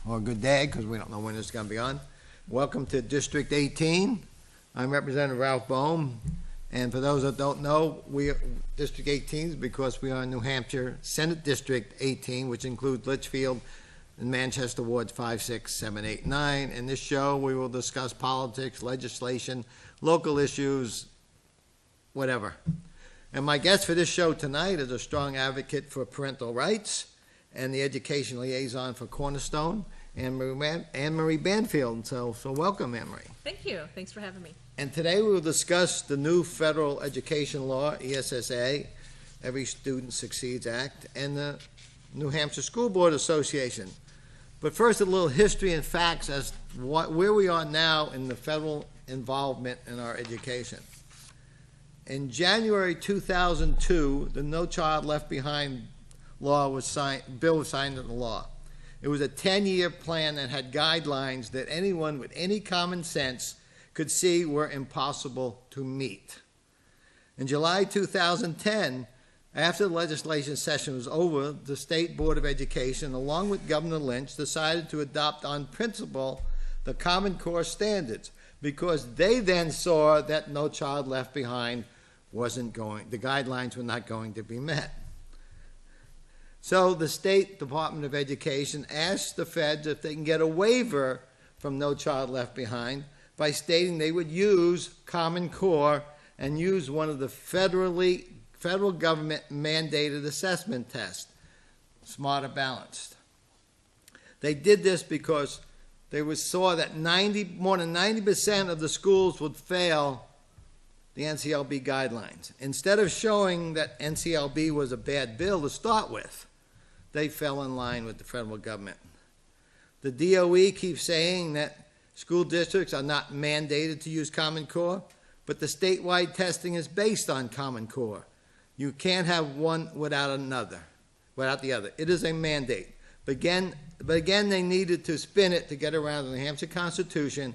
or good day, because we don't know when it's going to be on. Welcome to District 18. I'm Representative Ralph Boehm, and for those that don't know, District 18 is because we are in New Hampshire Senate District 18, which includes Litchfield and Manchester Wards 5, 6, 7, 8, 9. In this show, we will discuss politics, legislation, local issues, whatever. And my guest for this show tonight is a strong advocate for parental rights and the education liaison for Cornerstone, Anne-Marie Banfield. So welcome, Anne-Marie. Thank you. Thanks for having me. And today we will discuss the new federal education law, ESSA, Every Student Succeeds Act, and the New Hampshire School Board Association. But first, a little history and facts as where we are now in the federal involvement in our education. In January 2002, the No Child Left Behind bill was signed into law. It was a 10-year plan that had guidelines that anyone with any common sense could see were impossible to meet. In July 2010, after the legislation session was over, the State Board of Education, along with Governor Lynch, decided to adopt on principle the Common Core standards because they then saw that No Child Left Behind the guidelines were not going to be met. So the State Department of Education asked the feds if they can get a waiver from No Child Left Behind by stating they would use Common Core and use one of the federal government mandated assessment tests, Smarter Balanced. They did this because they saw that more than 90% of the schools would fail the NCLB guidelines. Instead of showing that NCLB was a bad bill to start with, they fell in line with the federal government. The DOE keeps saying that school districts are not mandated to use Common Core, but the statewide testing is based on Common Core. You can't have one without the other. It is a mandate. But again, they needed to spin it to get around the New Hampshire Constitution.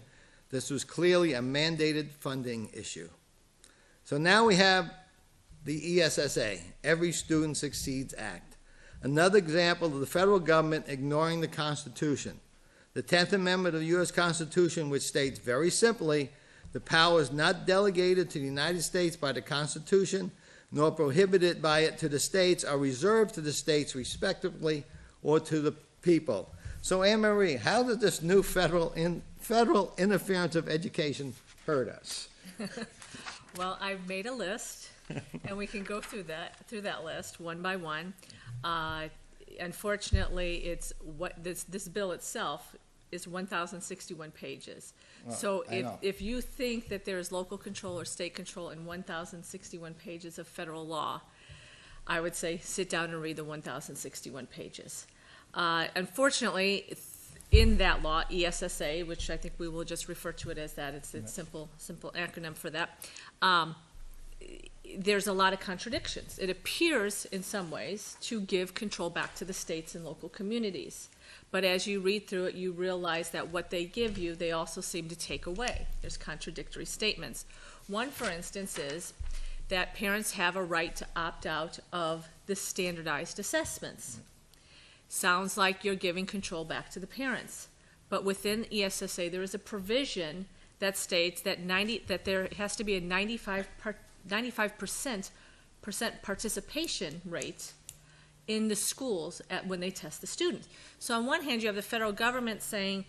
This was clearly a mandated funding issue. So now we have the ESSA, Every Student Succeeds Act. Another example of the federal government ignoring the Constitution. The 10th Amendment of the U.S. Constitution, which states very simply, the power is not delegated to the United States by the Constitution, nor prohibited by it to the states, are reserved to the states respectively or to the people. So, Anne-Marie, how does this new federal interference of education hurt us? Well, I've made a list, and we can go through that list one by one. Unfortunately, this bill itself is 1,061 pages. Well, so if you think that there is local control or state control in 1,061 pages of federal law, I would say sit down and read the 1,061 pages. Unfortunately, in that law, ESSA, which I think we will just refer to it as that, it's a simple acronym for that, there's a lot of contradictions. It appears in some ways to give control back to the states and local communities. But as you read through it, you realize that what they give you, they also seem to take away. There's contradictory statements. One, for instance, is that parents have a right to opt out of the standardized assessments. Sounds like you're giving control back to the parents. But within ESSA, there is a provision that states that there has to be a 95% participation rate in the schools when they test the students. So on one hand, you have the federal government saying,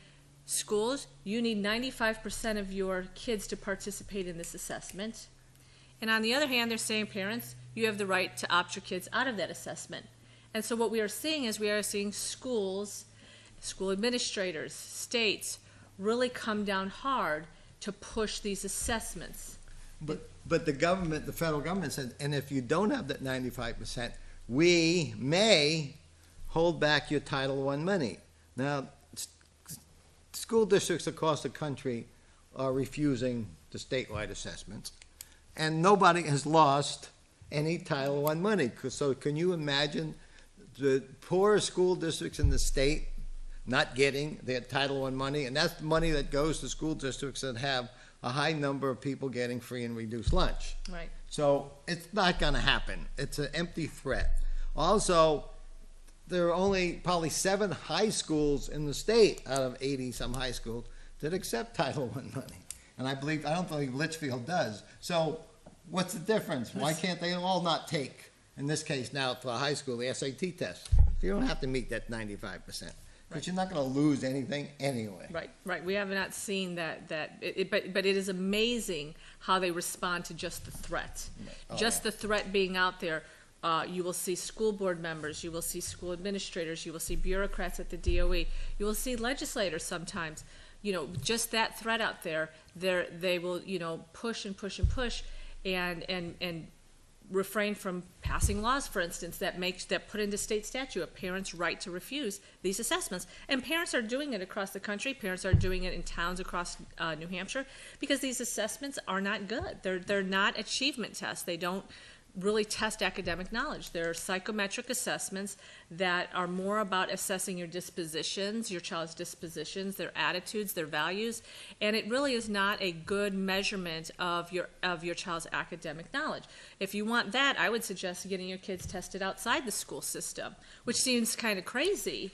schools, you need 95% of your kids to participate in this assessment. And on the other hand, they're saying, parents, you have the right to opt your kids out of that assessment. And so what we are seeing is schools, school administrators, states, really come down hard to push these assessments. But the federal government said, and if you don't have that 95%, we may hold back your Title I money. Now, school districts across the country are refusing the statewide assessments, and nobody has lost any Title I money. So can you imagine the poorest school districts in the state not getting their Title I money? And that's the money that goes to school districts that have a high number of people getting free and reduced lunch. Right. So it's not going to happen. It's an empty threat. Also, there are only probably 7 high schools in the state out of 80-some high schools that accept Title I money. And I don't believe Litchfield does. So what's the difference? Why can't they all not take, in this case now for high school, the SAT test? You don't have to meet that 95%, because you're not going to lose anything anyway. Right. We have not seen that, but it is amazing how they respond to just the threat. The threat being out there. You will see school board members, you will see school administrators, you will see bureaucrats at the DOE, you will see legislators sometimes. Just that threat out there, they will, push and push and push and refrain from passing laws, for instance, that put into state statute a parent's right to refuse these assessments. And parents are doing it across the country. Parents are doing it in towns across New Hampshire, because these assessments are not good. They're not achievement tests. They don't really test academic knowledge. They're psychometric assessments that are more about assessing your dispositions, your child's dispositions, their attitudes, their values, and it really is not a good measurement of your child's academic knowledge. If you want that, I would suggest getting your kids tested outside the school system, which seems kind of crazy.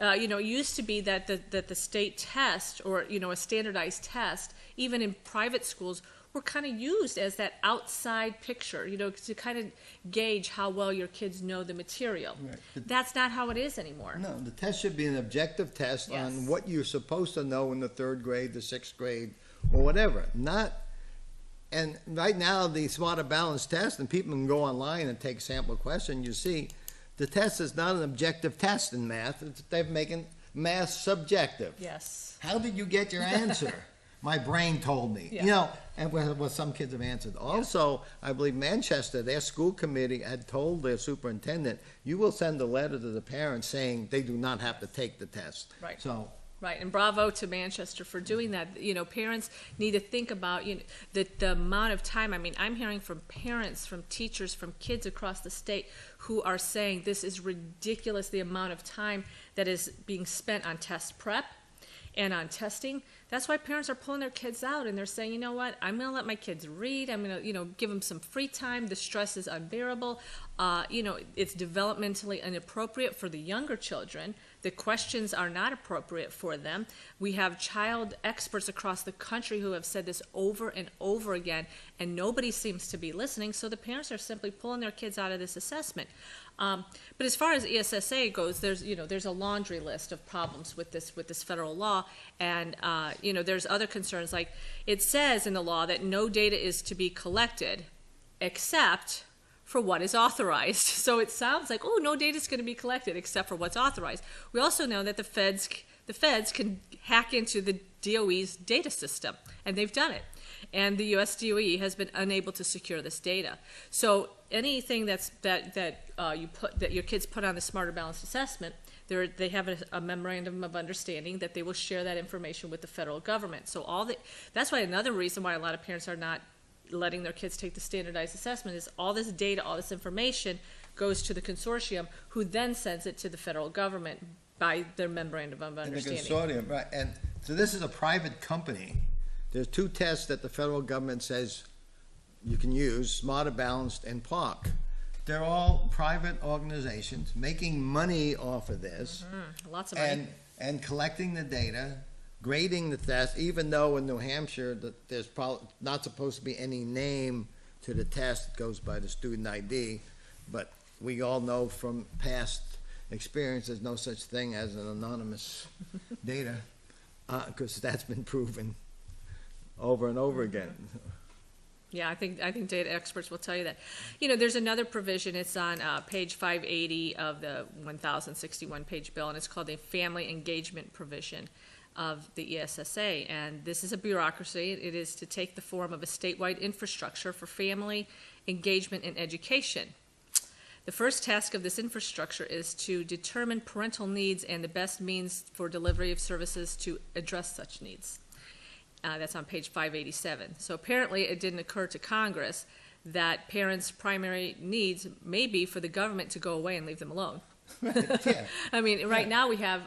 It used to be that the state test, or a standardized test, even in private schools, were kind of used as that outside picture, to kind of gauge how well your kids know the material. Right. That's not how it is anymore. No, the test should be an objective test on what you're supposed to know in the 3rd grade, the 6th grade, or whatever. And right now, the Smarter Balanced test, and people can go online and take sample questions, you see, the test is not an objective test in math. They're making math subjective. Yes. How did you get your answer? My brain told me. Yeah. And what some kids have answered. Also, I believe Manchester, their school committee had told their superintendent, you will send a letter to the parents saying they do not have to take the test. Right. Right, and bravo to Manchester for doing that. Parents need to think about the amount of time. I mean, I'm hearing from parents, from teachers, from kids across the state who are saying this is ridiculous, the amount of time that is being spent on test prep and on testing. That's why parents are pulling their kids out, and they're saying, you know what, I'm going to let my kids read. I'm going to, give them some free time. The stress is unbearable. It's developmentally inappropriate for the younger children. The questions are not appropriate for them. We have child experts across the country who have said this over and over again, and nobody seems to be listening, so the parents are simply pulling their kids out of this assessment. But as far as ESSA goes, there's a laundry list of problems with this federal law, and there's other concerns. Like, it says in the law that no data is to be collected except for what is authorized. So it sounds like, no data is going to be collected except for what's authorized. We also know that the feds can hack into the DOE's data system, and they've done it. And the US DOE has been unable to secure this data. So anything that your kids put on the Smarter Balanced assessment, they have a memorandum of understanding that they will share that information with the federal government. So that's why another reason why a lot of parents are not letting their kids take the standardized assessment is all this data, all this information goes to the consortium, who then sends it to the federal government by their memorandum of understanding. The consortium, right? And so this is a private company. There's 2 tests that the federal government says you can use: Smarter Balanced and PARC. They're all private organizations making money off of this. Lots of money. And collecting the data, grading the test, even though in New Hampshire there's probably not supposed to be any name to the test. It goes by the student ID, but we all know from past experience there's no such thing as an anonymous data, because that's been proven over and over again. Yeah, I think data experts will tell you that. There's another provision. It's on page 580 of the 1,061-page bill, and it's called a family engagement provision of the ESSA. And this is a bureaucracy. It is to take the form of a statewide infrastructure for family engagement and education. The first task of this infrastructure is to determine parental needs and the best means for delivery of services to address such needs. That's on page 587. So apparently it didn't occur to Congress that parents' primary needs may be for the government to go away and leave them alone. Right, yeah. I mean, right now we have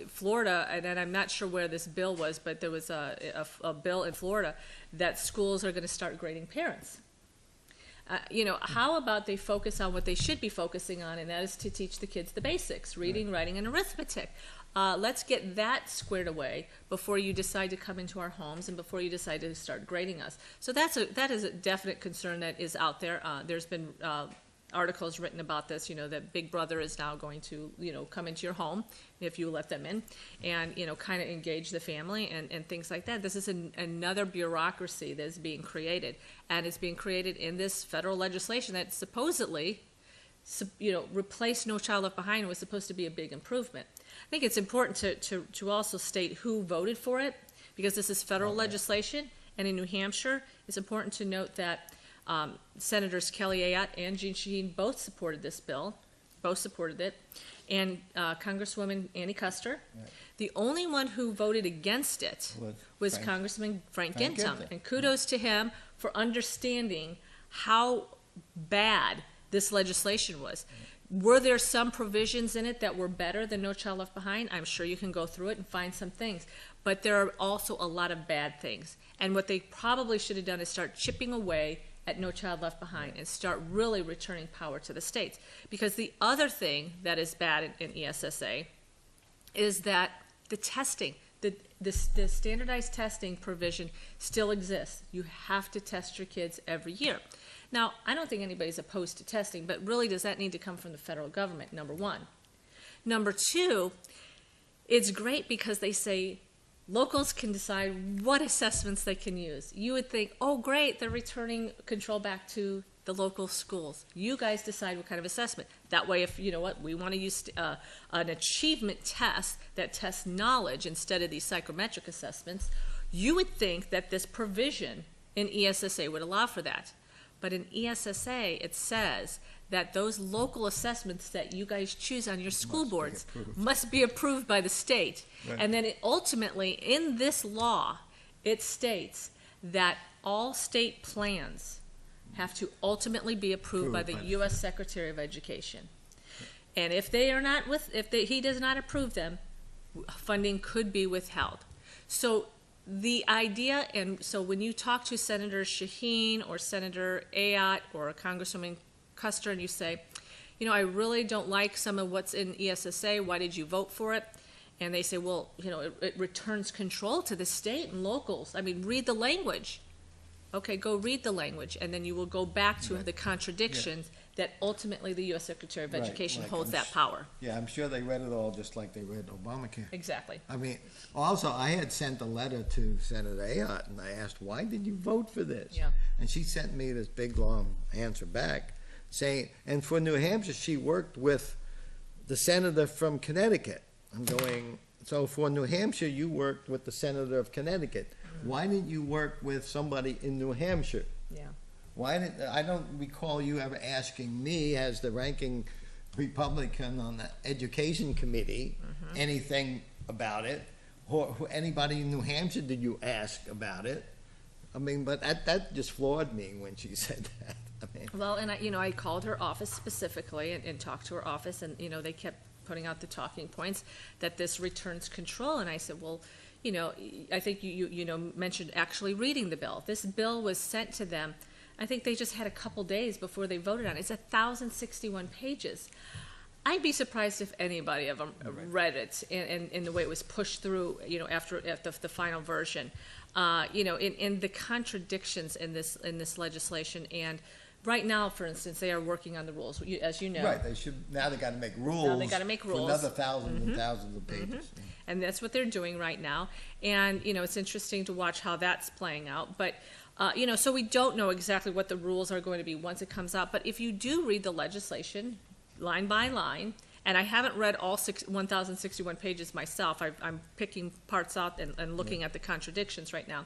Florida, and I'm not sure where this bill was, but there was a bill in Florida that schools are going to start grading parents. How about they focus on what they should be focusing on, and that is to teach the kids the basics, reading, writing, and arithmetic. Let's get that squared away before you decide to come into our homes and before you decide to start grading us. So that is a definite concern that is out there. There's been articles written about this, that Big Brother is now going to, come into your home if you let them in and, kind of engage the family and things like that. This is another bureaucracy that is being created, and it's being created in this federal legislation that supposedly, replace No Child Left Behind was supposed to be a big improvement. I think it's important to also state who voted for it, because this is federal legislation, and in New Hampshire, it's important to note that Senators Kelly Ayotte and Jeanne Shaheen both supported this bill, and Congresswoman Annie Kuster. Right. The only one who voted against it was Congressman Frank Gintum, and kudos to him for understanding how bad this legislation was. Were there some provisions in it that were better than No Child Left Behind? I'm sure you can go through it and find some things, but there are also a lot of bad things. And what they probably should have done is start chipping away at No Child Left Behind and start really returning power to the states. Because the other thing that is bad in ESSA is that the testing, the standardized testing provision still exists. You have to test your kids every year. Now, I don't think anybody's opposed to testing, but really does that need to come from the federal government, number one. Number two, it's great because they say locals can decide what assessments they can use. You would think, oh great, they're returning control back to the local schools. You guys decide what kind of assessment. That way, if, we want to use an achievement test that tests knowledge instead of these psychometric assessments, you would think that this provision in ESSA would allow for that. But in ESSA, it says that those local assessments that you guys choose on your school boards must be approved by the state. Right. And then ultimately, in this law, it states that all state plans have to ultimately be approved by the U.S. Secretary of Education. And if he does not approve them, funding could be withheld. So the idea, and so when you talk to Senator Shaheen or Senator Ayotte or Congresswoman Kuster and you say, I really don't like some of what's in ESSA, why did you vote for it? And they say, well, it returns control to the state and locals. I mean, read the language. Okay, go read the language, and then you will go back to the contradictions that ultimately the U.S. Secretary of Education holds that power. Yeah, I'm sure they read it all just like they read Obamacare. Exactly. I mean, also, I had sent a letter to Senator Ayotte, and I asked, why did you vote for this? Yeah. And she sent me this big, long answer back saying, and for New Hampshire, she worked with the senator from Connecticut. I'm going, so for New Hampshire, you worked with the senator of Connecticut. Why didn't you work with somebody in New Hampshire? Yeah. I don't recall you ever asking me as the ranking Republican on the Education Committee anything about it, or anybody in New Hampshire did you ask about it? I mean, but that just floored me when she said that. I mean, well, and I called her office specifically and talked to her office, and they kept putting out the talking points that this returns control, and I said, well, I think you mentioned actually reading the bill. This bill was sent to them. I think they just had a couple days before they voted on it. It's 1,061 pages. I'd be surprised if anybody of them read it in the way it was pushed through, after the final version. In the contradictions in this legislation, and right now, for instance, they are working on the rules, as you know. Right. Now they got to make rules. Now they got to make rules for another thousands and thousands of pages. Yeah. And that's what they're doing right now. And it's interesting to watch how that's playing out. But so we don't know exactly what the rules are going to be once it comes out. But if you do read the legislation line by line, and I haven't read all 1,061 pages myself. I'm picking parts out and looking at the contradictions right now.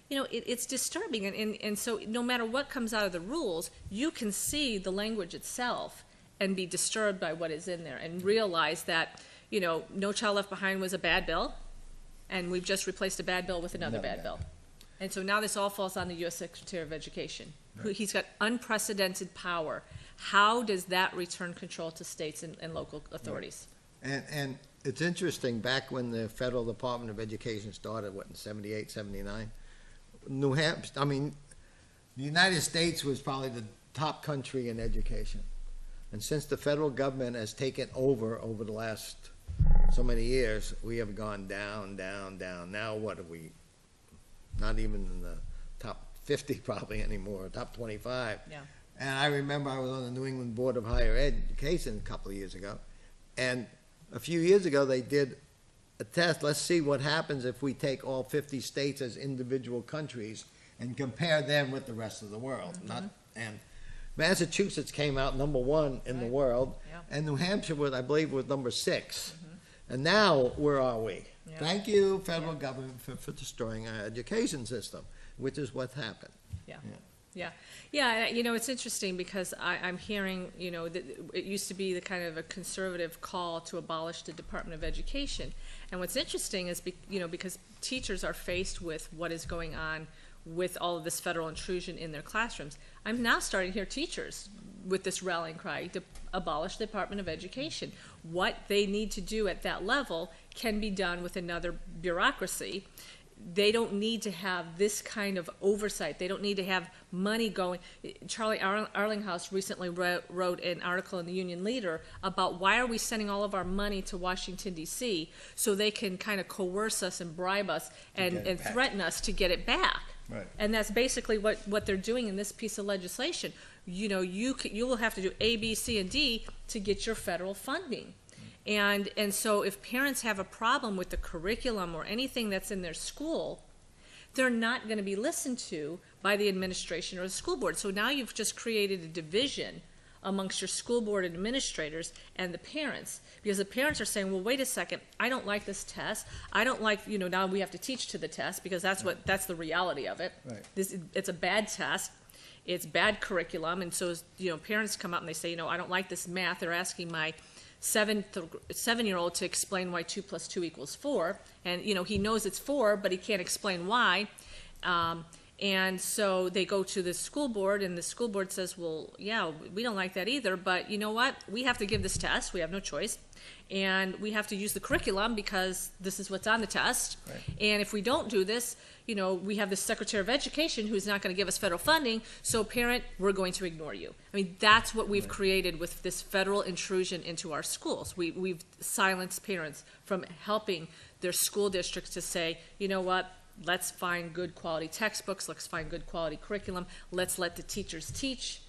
It's disturbing, and so no matter what comes out of the rules, you can see the language itself and be disturbed by what is in there and realize that, No Child Left Behind was a bad bill, and we've just replaced a bad bill with another bad bill. And so now this all falls on the U.S. Secretary of Education. Right. He's got unprecedented power. How does that return control to states and local authorities? Right. And it's interesting, back when the Federal Department of Education started, in 78, 79, New Hampshire, the United States was probably the top country in education. And since the federal government has taken over the last so many years, we have gone down, down, down. Now what are we? Not even in the top 50 probably anymore, top 25. Yeah. And I remember I was on the New England Board of Higher Education a couple of years ago. And a few years ago, they did a test. Let's see what happens if we take all 50 states as individual countries and compare them with the rest of the world. And Massachusetts came out #1 in the world, and New Hampshire was, I believe, was #6. And now, where are we? Yeah. Thank you, federal government, for destroying our education system, which is what happened. Yeah, you know, it's interesting because I'm hearing, you know, that it used to be the kind of a conservative call to abolish the Department of Education. And what's interesting is, you know, because teachers are faced with what is going on with all of this federal intrusion in their classrooms, I'm now starting to hear teachers with this rallying cry to abolish the Department of Education. What they need to do at that level can be done with another bureaucracy. They don't need to have this kind of oversight. They don't need to have money going. Charlie Arlinghouse recently wrote an article in the Union Leader about why are we sending all of our money to Washington, D.C. so they can kind of coerce us and bribe us and threaten us to get it back. Right. And that's basically what they're doing in this piece of legislation. You know, you will have to do A, B, C, and D to get your federal funding. And so if parents have a problem with the curriculum or anything that's in their school, they're not going to be listened to by the administration or the school board. So now you've just created a division amongst your school board administrators and the parents, because the parents are saying, well, wait a second, I don't like this test. I don't like, you know, now we have to teach to the test because that's the reality of it. Right. It's a bad test. It's bad curriculum. And so, you know, parents come up and they say, you know, I don't like this math. They're asking my 7-year-old to explain why 2 + 2 = 4, and you know he knows it's 4, but he can't explain why. And so they go to the school board, and the school board says, well, yeah, we don't like that either, but you know what? We have to give this test. We have no choice. And we have to use the curriculum because this is what's on the test. Right. And if we don't do this, you know, we have the Secretary of Education who's not going to give us federal funding, so parent, we're going to ignore you. I mean, that's what we've created with this federal intrusion into our schools. We've silenced parents from helping their school districts to say, you know what, let's find good quality textbooks, let's find good quality curriculum, let's let the teachers teach,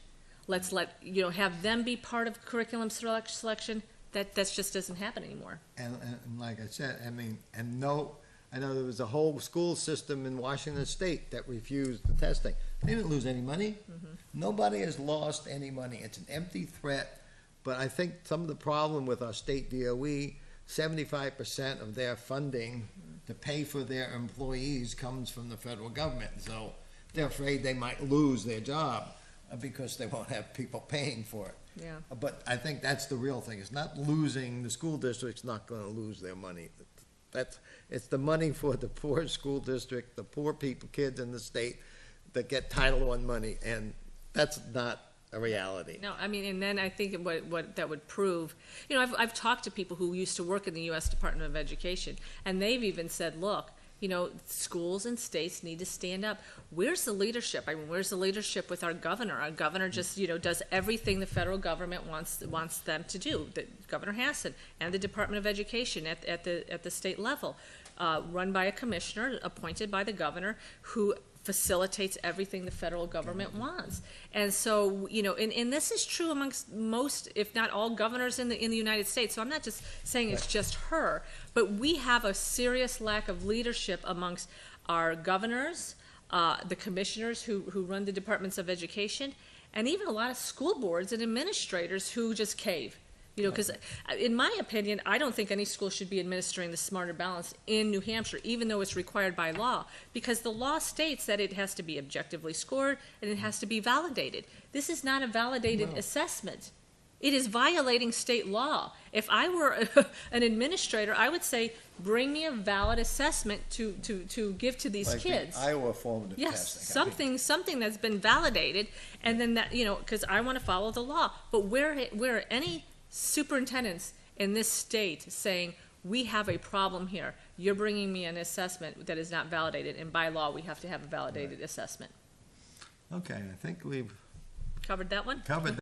let's let, you know, have them be part of curriculum selection. That just doesn't happen anymore. And like I said, I mean, I know there was a whole school system in Washington State that refused the testing. They didn't lose any money. Nobody has lost any money. It's an empty threat. But I think some of the problem with our state DOE, 75% of their funding to pay for their employees comes from the federal government. So they're afraid they might lose their job because they won't have people paying for it. Yeah. But I think that's the real thing. It's not losing, the school district's not going to lose their money. It's the money for the poor school district, the poor people, kids in the state that get Title I money, and that's not a reality. No, I mean, and then I think what that would prove, you know, I've talked to people who used to work in the U.S. Department of Education, and they've even said, look, you know, schools and states need to stand up. Where's the leadership? I mean, where's the leadership with our governor? Our governor just, you know, does everything the federal government wants them to do. Governor Hassan and the Department of Education at the state level, run by a commissioner appointed by the governor who facilitates everything the federal government wants. And so, you know, and this is true amongst most, if not all, governors in the United States. So I'm not just saying it's just her, but we have a serious lack of leadership amongst our governors, the commissioners who run the departments of education, and even a lot of school boards and administrators who just cave. You know, because in my opinion, I don't think any school should be administering the Smarter Balance in New Hampshire, even though it's required by law, because the law states that it has to be objectively scored and it has to be validated. This is not a validated assessment. It is violating state law. If I were an administrator, I would say, bring me a valid assessment to give to these kids. The Iowa formative testing. Something that's been validated, and then that, you know, because I want to follow the law. But where any superintendents in this state saying, we have a problem here, you're bringing me an assessment that is not validated, and by law we have to have a validated assessment. Okay, I think we've Covered that one? covered